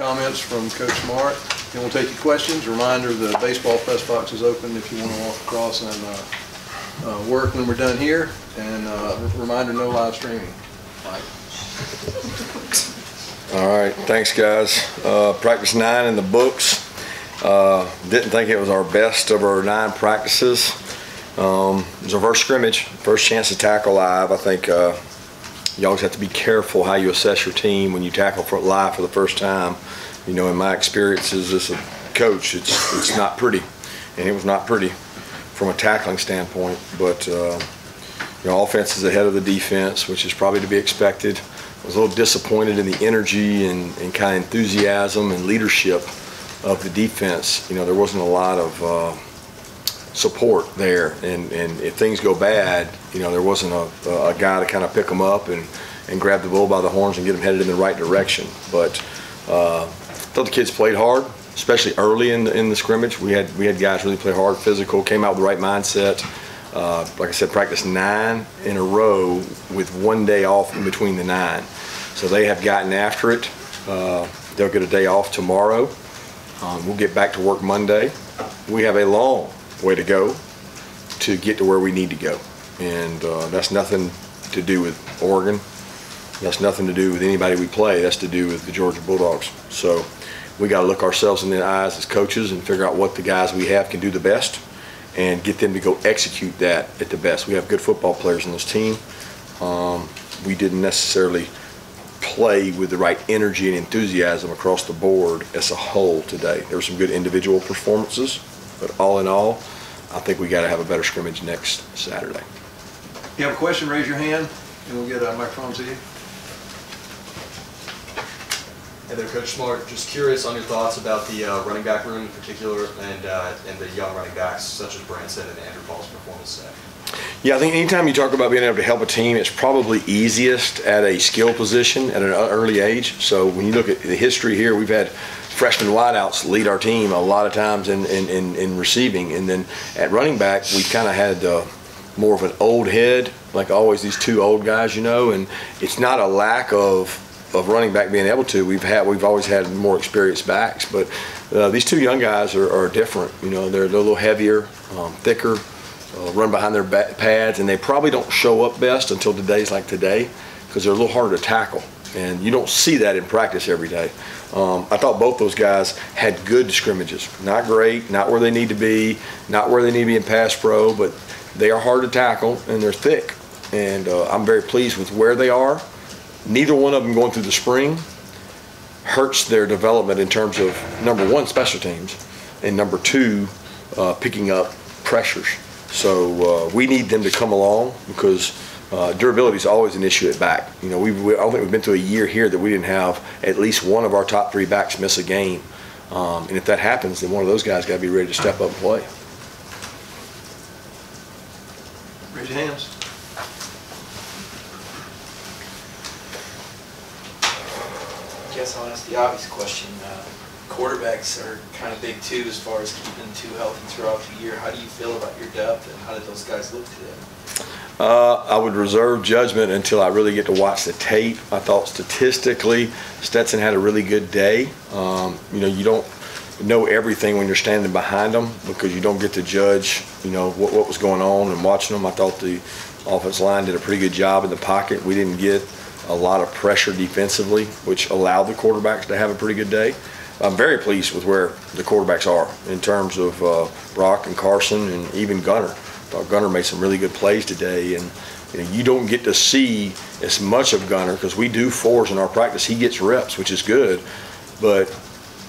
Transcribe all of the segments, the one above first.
comments from Coach Smart. Then we'll take your questions. Reminder, the baseball press box is open if you want to walk across and work when we're done here. And reminder, no live streaming. Mike. All right, thanks guys. Practice 9 in the books. Didn't think it was our best of our 9 practices. It was our first scrimmage, first chance to tackle live. I think you always have to be careful how you assess your team when you tackle live for the first time. You know, in my experiences as a coach, it's not pretty, and it was not pretty from a tackling standpoint. But you know, offense is ahead of the defense, which is probably to be expected. I was a little disappointed in the energy and kind of enthusiasm and leadership of the defense. You know, there wasn't a lot of support there, and if things go bad, you know, there wasn't a guy to kind of pick them up and grab the bull by the horns and get them headed in the right direction. But I thought the kids played hard, especially early in the scrimmage. We had guys really play hard, physical, came out with the right mindset. Like I said, practice 9 in a row with 1 day off in between the 9. So they have gotten after it. They'll get a day off tomorrow. We'll get back to work Monday. We have a long way to go to get to where we need to go. And that's nothing to do with Oregon. That's nothing to do with anybody we play. That's to do with the Georgia Bulldogs. So we got to look ourselves in the eyes as coaches and figure out what the guys we have can do the best and get them to go execute that at the best. We have good football players on this team. We didn't necessarily play with the right energy and enthusiasm across the board as a whole today. There were some good individual performances, but all in all, I think we got to have a better scrimmage next Saturday. If you have a question, raise your hand, and we'll get a microphone to you. Hey there, Coach Smart. Just curious on your thoughts about the running back room in particular and the young running backs such as Branson and Andrew Paul's performance today. Yeah, I think anytime you talk about being able to help a team, it's probably easiest at a skill position at an early age. So when you look at the history here, we've had freshman wideouts lead our team a lot of times in receiving. And then at running back, we've kind of had more of an old head, like always these 2 old guys, you know, and it's not a lack of running back being able to. We've always had more experienced backs, but these 2 young guys are different. You know, they're a little heavier, thicker, run behind their pads, and they probably don't show up best until days like today because they're a little harder to tackle, and you don't see that in practice every day. I thought both those guys had good scrimmages. Not great, not where they need to be, not where they need to be in pass pro, but they are hard to tackle and they're thick, and I'm very pleased with where they are. Neither one of them going through the spring hurts their development in terms of, number 1, special teams, and number 2, picking up pressures. So we need them to come along because durability is always an issue at back. You know, I don't think we've been through a year here that we didn't have at least one of our top 3 backs miss a game. And if that happens, then one of those guys got to be ready to step up and play. Raise your hands. I guess I'll ask the obvious question. Quarterbacks are kind of big too as far as keeping 2 healthy throughout the year. How do you feel about your depth, and how did those guys look today? I would reserve judgment until I really get to watch the tape. I thought statistically Stetson had a really good day. You know, you don't know everything when you're standing behind them because you don't get to judge, you know, what was going on and watching them. I thought the offensive line did a pretty good job in the pocket. We didn't get a lot of pressure defensively, which allowed the quarterbacks to have a pretty good day. I'm very pleased with where the quarterbacks are in terms of Brock and Carson and even Gunner. I thought Gunner made some really good plays today, and you know, you don't get to see as much of Gunner because we do 4s in our practice. He gets reps, which is good, but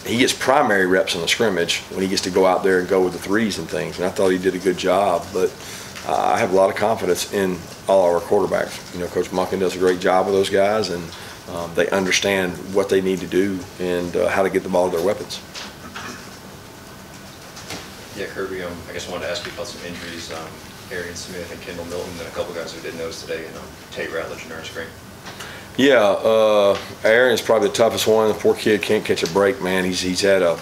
he gets primary reps in the scrimmage when he gets to go out there and go with the 3s and things, and I thought he did a good job. But I have a lot of confidence in all our quarterbacks. You know, Coach Monken does a great job with those guys, and they understand what they need to do and how to get the ball to their weapons. Yeah, Kirby, I guess I wanted to ask you about some injuries. Arian Smith and Kendall Milton, and a couple guys who didn't notice today, and Tate Ratledge and Ernest Green. Yeah, Aaron's probably the toughest one. The poor kid can't catch a break, man. He's had a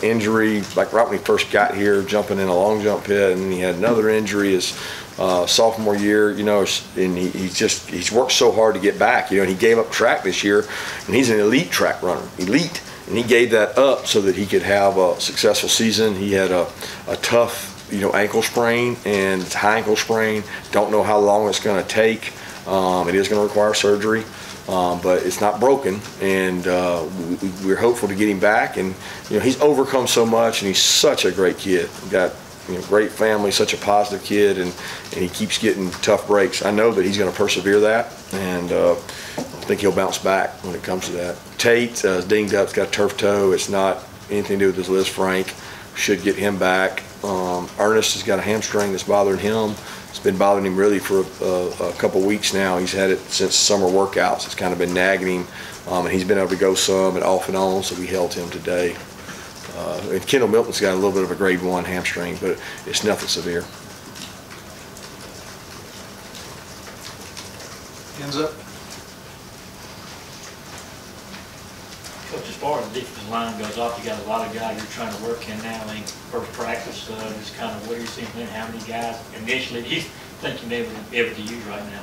injury, like right when he first got here, jumping in a long jump pit, and he had another injury his sophomore year, you know, and he's worked so hard to get back, you know, and he gave up track this year, and he's an elite track runner, elite. And he gave that up so that he could have a successful season. He had a tough, ankle sprain, and it's a high ankle sprain. Don't know how long it's going to take. It is going to require surgery, but it's not broken, and we're hopeful to get him back. And he's overcome so much, and he's such a great kid. Got great family, such a positive kid, and he keeps getting tough breaks. I know that he's going to persevere that, and I think he'll bounce back when it comes to that. Tate is dinged up, he's got a turf toe. It's not anything to do with his Liz Frank. Should get him back. Ernest has got a hamstring that's bothering him. It's been bothering him really for a couple weeks now. He's had it since summer workouts. It's kind of been nagging him, and he's been able to go some and off and on, so we held him today. And Kendall Milton's got a little bit of a grade 1 hamstring, but it's nothing severe. Hands up. Coach, as far as the defensive line goes off, you got a lot of guys you're trying to work in now. I mean, first practice, just kind of what are you seeing, how many guys initially do you think you may be able to use right now?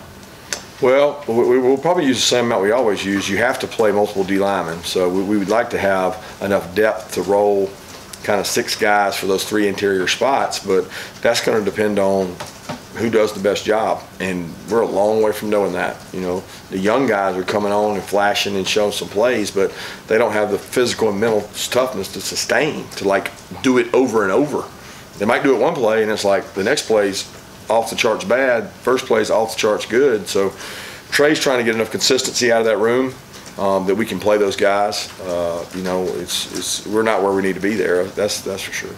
Well, we'll probably use the same amount we always use. You have to play multiple D linemen, so we would like to have enough depth to roll kind of 6 guys for those 3 interior spots, but that's going to depend on who does the best job, and we're a long way from knowing that. The young guys are coming on and flashing and showing some plays, but they don't have the physical and mental toughness to sustain, to do it over and over. They might do it one play, and it's like the next play's off the charts bad, first play's off the charts good. So Trey's trying to get enough consistency out of that room that we can play those guys. We're not where we need to be there. That's for sure.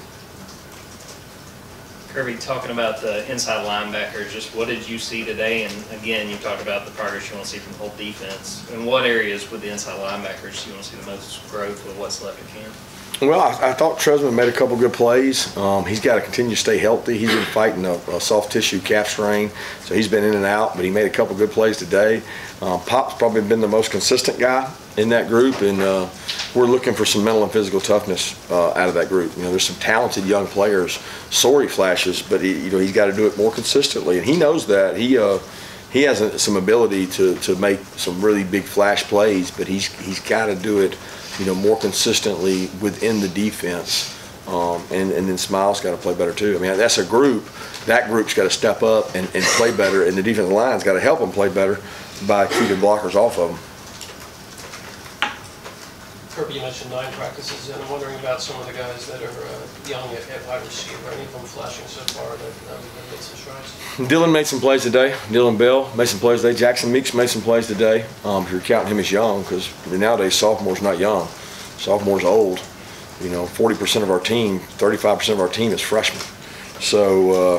Kirby, talking about the inside linebackers, just what did you see today? And again, you talked about the progress you want to see from the whole defense. In what areas with the inside linebackers do you want to see the most growth with what's left of camp? Well, I thought Tresman made a couple good plays. He's got to continue to stay healthy. He's been fighting a soft tissue calf strain, so he's been in and out, but he made a couple good plays today. Pop's probably been the most consistent guy in that group, and we're looking for some mental and physical toughness out of that group. There's some talented young players, sorry flashes, but he's got to do it more consistently, and he knows that. He has some ability to make some really big flash plays, but he's got to do it more consistently within the defense, and then Smiles got to play better too. I mean, that's a group. That group's got to step up and play better, and the defensive line's got to help them play better by keeping blockers off of them. Kirby, you mentioned 9 practices, and I'm wondering about some of the guys that are young at wide receiver. Any of them flashing so far that we've made some strides? Dylan made some plays today. Dylan Bell made some plays today. Jackson Meeks made some plays today. If you're counting him as young, because nowadays sophomore's not young. Sophomore's old. 40% of our team, 35% of our team is freshmen. So,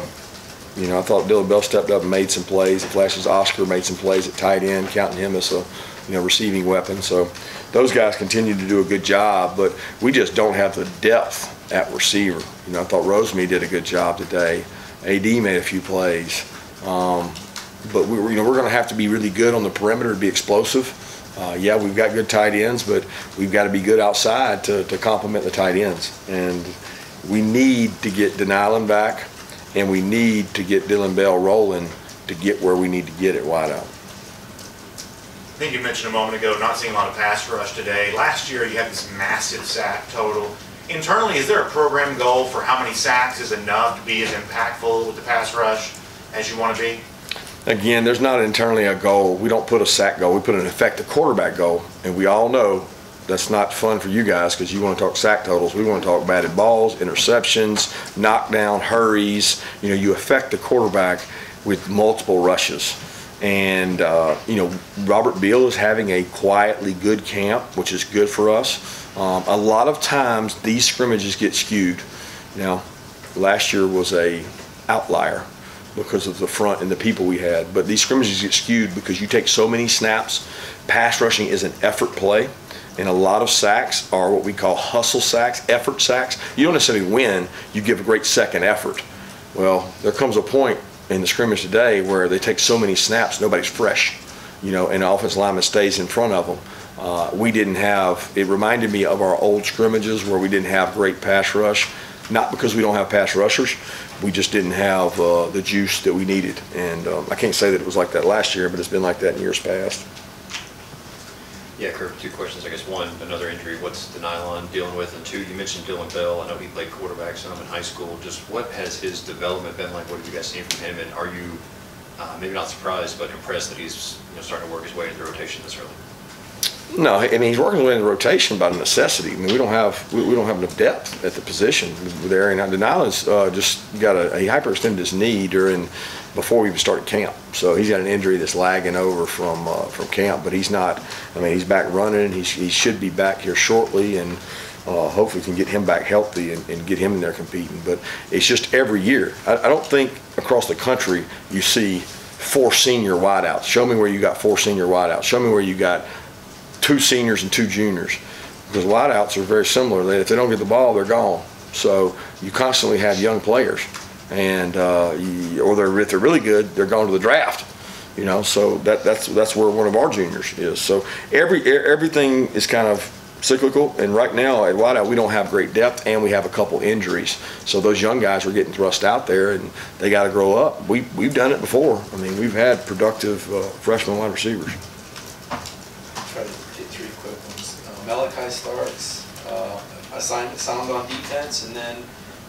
I thought Dylan Bell stepped up and made some plays. Flashes Oscar made some plays at tight end, counting him as a receiving weapon. So those guys continue to do a good job, but we just don't have the depth at receiver. I thought Rosemary did a good job today. AD made a few plays, but we're going to have to be really good on the perimeter to be explosive. Yeah, we've got good tight ends, but we've got to be good outside to complement the tight ends. And we need to get Denylin back, and we need to get Dylan Bell rolling to get where we need to get it wide out. I think you mentioned a moment ago not seeing a lot of pass rush today. Last year you had this massive sack total. Internally, is there a program goal for how many sacks is enough to be as impactful with the pass rush as you want to be? Again, there's not internally a goal. We don't put a sack goal. We put an effective quarterback goal, and we all know that's not fun for you guys because you want to talk sack totals. We want to talk batted balls, interceptions, knockdown, hurries. You affect the quarterback with multiple rushes. And, Robert Beal is having a quietly good camp, which is good for us. A lot of times these scrimmages get skewed. Now, last year was a outlier because of the front and the people we had. But these scrimmages get skewed because you take so many snaps. Pass rushing is an effort play. And a lot of sacks are what we call hustle sacks, effort sacks. You don't necessarily win, you give a great second effort. Well, there comes a point in the scrimmage today where they take so many snaps, nobody's fresh, and the offensive lineman stays in front of them. We didn't have, it reminded me of our old scrimmages where we didn't have great pass rush, not because we don't have pass rushers, we just didn't have the juice that we needed. And I can't say that it was like that last year, but it's been like that in years past. Yeah, Kirk, two questions. I guess one, another injury. What's the nylon dealing with? And two, you mentioned Dylan Bell. I know he played quarterback some in high school. Just what has his development been like? What have you guys seen from him? And are you maybe not surprised, but impressed that he's starting to work his way into the rotation this early? No, I mean he's working his way in the rotation by necessity. I mean we don't have enough depth at the position there. And Denylon's just got he hyperextended his knee before we even started camp. So he's got an injury that's lagging over from camp, but he's not. I mean he's back running. He should be back here shortly, and hopefully can get him back healthy and get him in there competing. But it's just every year. I don't think across the country you see 4 senior wideouts. Show me where you got 4 senior wideouts. Show me where you got 2 seniors and 2 juniors, because wideouts are very similar. If they don't get the ball, they're gone. So you constantly have young players, and or if they're really good, they're going to the draft. So that's where one of our juniors is. So everything is kind of cyclical, and right now at wideout we don't have great depth, and we have a couple injuries. So those young guys are getting thrust out there, and they got to grow up. We've done it before. I mean we've had productive freshman wide receivers. Try to get 3 quick ones. Malachi Starks, assignment sound on defense, and then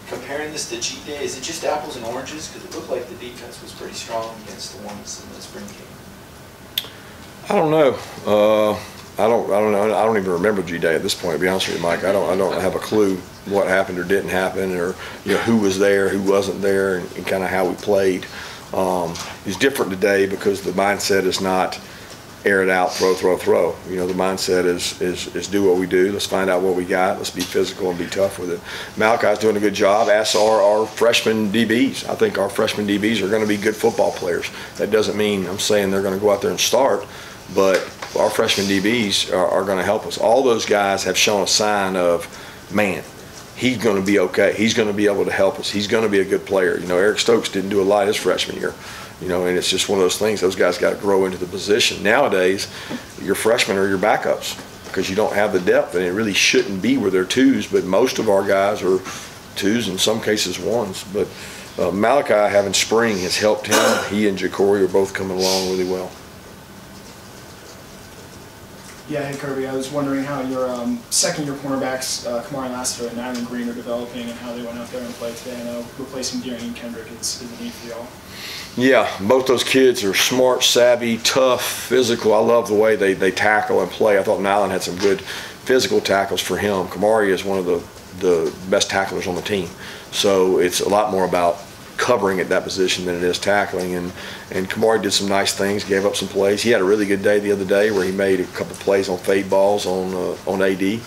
comparing this to G-Day, is it just apples and oranges? Because it looked like the defense was pretty strong against the ones in the spring game. I don't know. I don't know. I don't even remember G-Day at this point, to be honest with you, Mike. I don't have a clue what happened or didn't happen, or who was there, who wasn't there, and kind of how we played. It's different today because the mindset is not air it out, throw. The mindset is do what we do. Let's find out what we got. Let's be physical and be tough with it. Malachi's doing a good job, as are our freshman DBs. I think our freshman DBs are going to be good football players. That doesn't mean I'm saying they're going to go out there and start, but our freshman DBs are going to help us. All those guys have shown a sign of, man, he's going to be okay. He's going to be able to help us. He's going to be a good player. Eric Stokes didn't do a lot his freshman year. And it's just one of those things. Those guys got to grow into the position. Nowadays, your freshmen are your backups because you don't have the depth, and it really shouldn't be where they're 2s, but most of our guys are 2s, in some cases 1s. But Malachi having spring has helped him. He and Ja'Cory are both coming along really well. Yeah, hey Kirby, I was wondering how your second-year cornerbacks, Kamari Lassiter and Nyland Green, are developing and how they went out there and played today. I know replacing Deering and Kendrick is a need for y'all. Yeah, both those kids are smart, savvy, tough, physical. I love the way they tackle and play. I thought Nyland had some good physical tackles for him. Kamari is one of the best tacklers on the team. So it's a lot more about covering at that position than it is tackling. And Kamari did some nice things, gave up some plays. He had a really good day the other day where he made a couple plays on fade balls on AD.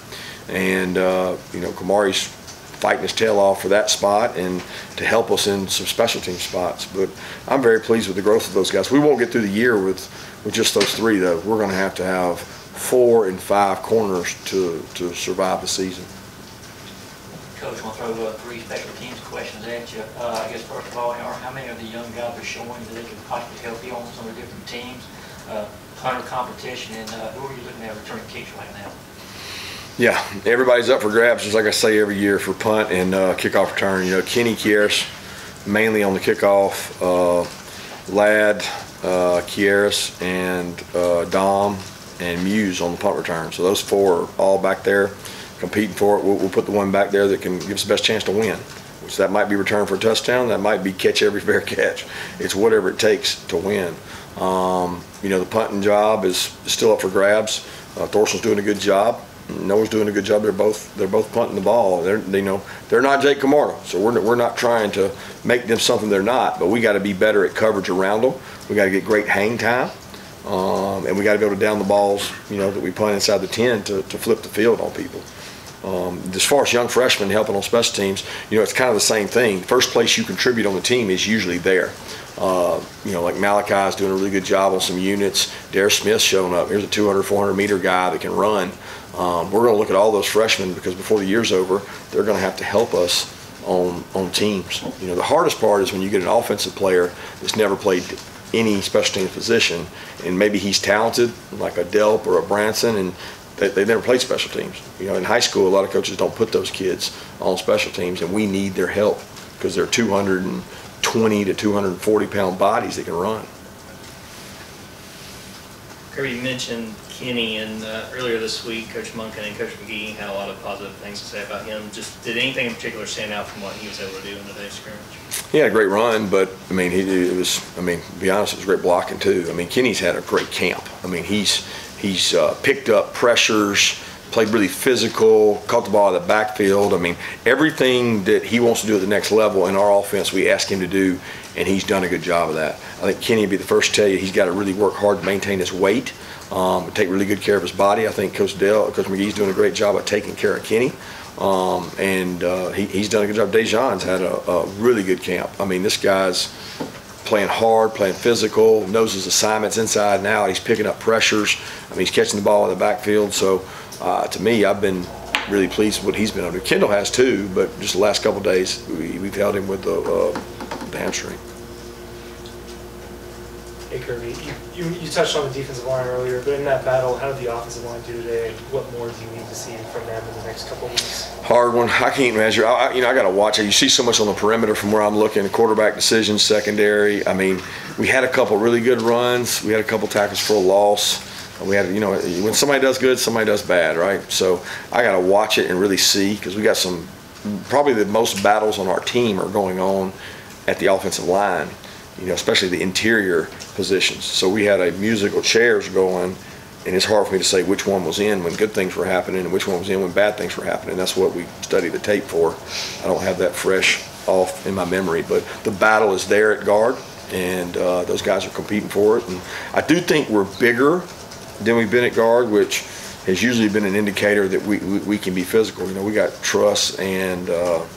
And Kamari's fighting his tail off for that spot and to help us in some special team spots. But I'm very pleased with the growth of those guys. We won't get through the year with just those 3, though. We're going to have 4 and 5 corners to survive the season. Coach, I want to throw 3 special teams questions at you. I guess first of all, how many of the young guys are showing that they can possibly help you on some of the different teams, punter competition, and who are you looking at returning kicks right now? Yeah, everybody's up for grabs, just like I say every year, for punt and kickoff return. Kenny Kieras, mainly on the kickoff, Ladd, Kieras, and Dom, and Muse on the punt return. So those 4 are all back there competing for it. We'll put the one back there that can give us the best chance to win. Which that might be return for a touchdown, that might be catch every fair catch. It's whatever it takes to win. The punting job is still up for grabs. Thorson's doing a good job. Noah's doing a good job. They're both punting the ball. They're not Jake Camardo, so we're not trying to make them something they're not. But we got to be better at coverage around them. We got to get great hang time, and we got to be able to down the balls, that we punt inside the 10 to flip the field on people. As far as young freshmen helping on special teams, it's kind of the same thing. First place you contribute on the team is usually there. Like Malachi's doing a really good job on some units. Darius Smith's showing up. Here's a 200, 400 meter guy that can run. We're going to look at all those freshmen because before the year's over, they're going to have to help us on teams. The hardest part is when you get an offensive player that's never played any special teams position, and maybe he's talented, like a Delp or a Branson, and they never played special teams. In high school, a lot of coaches don't put those kids on special teams, and we need their help because they're 220 to 240 pound bodies that can run. Kirby, you mentioned Kenny, and earlier this week, Coach Munkin and Coach McGee had a lot of positive things to say about him. Just did anything in particular stand out from what he was able to do in today's scrimmage? He had a great run, but I mean, to be honest, it was great blocking too. I mean, Kenny's had a great camp. I mean, he's picked up pressures, played really physical, caught the ball out of the backfield. I mean, everything that he wants to do at the next level in our offense, we ask him to do, and he's done a good job of that. I think Kenny would be the first to tell you he's got to really work hard to maintain his weight, take really good care of his body. I think Coach McGee's doing a great job of taking care of Kenny, he's done a good job. Dejan's had a really good camp. I mean, this guy's playing hard, playing physical, knows his assignments inside and out. He's picking up pressures. I mean, he's catching the ball in the backfield. So, to me, I've been really pleased with what he's been able to do. Kendall has too, but just the last couple of days, we've held him with the hamstring. Hey Kirby, you touched on the defensive line earlier, but in that battle, how did the offensive line do today, and what more do you need to see from them in the next couple of weeks? Hard one. I can't measure. I got to watch it. You see so much on the perimeter from where I'm looking. Quarterback decisions, secondary. I mean, we had a couple really good runs. We had a couple tackles for a loss. We had, when somebody does good, somebody does bad, right? So I got to watch it and really see, because we got probably the most battles on our team are going on at the offensive line, especially the interior positions. So we had a musical chairs going, and it's hard for me to say which one was in when good things were happening and which one was in when bad things were happening. That's what we study the tape for. I don't have that fresh off in my memory, but the battle is there at guard, and those guys are competing for it. And I do think we're bigger than we've been at guard, which has usually been an indicator that we can be physical. We got Truss and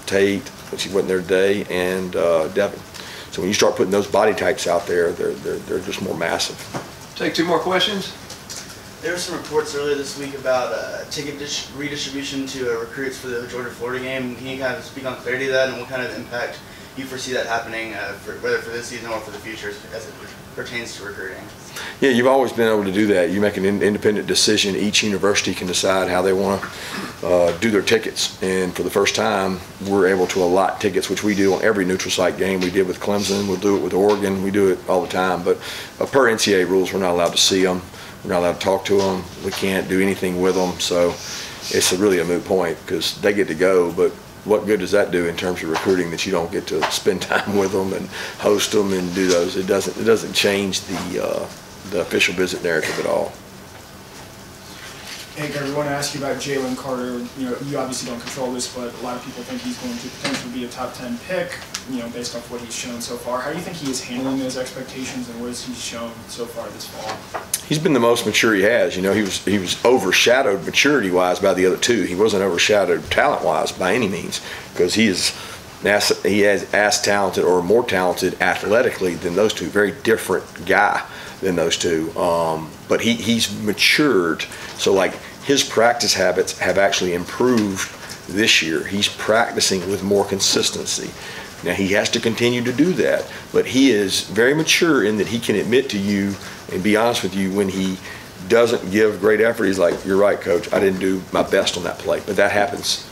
Tate, which he wasn't there today, and Devin. So when you start putting those body types out there, they're just more massive. Take two more questions. There were some reports earlier this week about ticket redistribution to recruits for the Georgia-Florida game. Can you kind of speak on clarity of that, and what kind of impact you foresee that happening, whether for this season or for the future, as it pertains to recruiting? Yeah, you've always been able to do that. You make an independent decision. Each university can decide how they want to do their tickets. And for the first time, we're able to allot tickets, which we do on every neutral site game. We did with Clemson. We'll do it with Oregon. We do it all the time. But per NCAA rules, we're not allowed to see them. We're not allowed to talk to them. We can't do anything with them. So it's really a moot point, because they get to go, but what good does that do in terms of recruiting that you don't get to spend time with them and host them and do those? It doesn't change the official visit narrative at all. Hey, Kirby, I want to ask you about Jalen Carter. You obviously don't control this, but a lot of people think he's going to potentially be a top 10 pick, based off what he's shown so far. How do you think he is handling those expectations, and what has he shown so far this fall? He's been the most mature he has. He was overshadowed maturity-wise by the other two. He wasn't overshadowed talent-wise by any means, because he is as talented or more talented athletically than those two. Very different guy than those two. But he's matured. So like his practice habits have actually improved this year. He's practicing with more consistency. Now he has to continue to do that, but he is very mature in that he can admit to you and be honest with you when he doesn't give great effort. He's like, "You're right, coach, I didn't do my best on that play." But that happens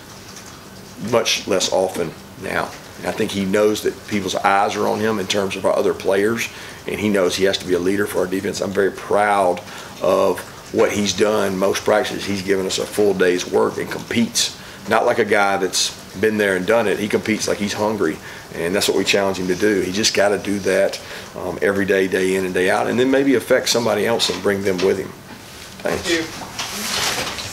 much less often now. And I think he knows that people's eyes are on him in terms of our other players, and he knows he has to be a leader for our defense. I'm very proud of what he's done. Most practices, he's given us a full day's work and competes. Not like a guy that's been there and done it. He competes like he's hungry, and that's what we challenge him to do. He just got to do that every day, day in and day out, and then maybe affect somebody else and bring them with him. Thanks. Thank you.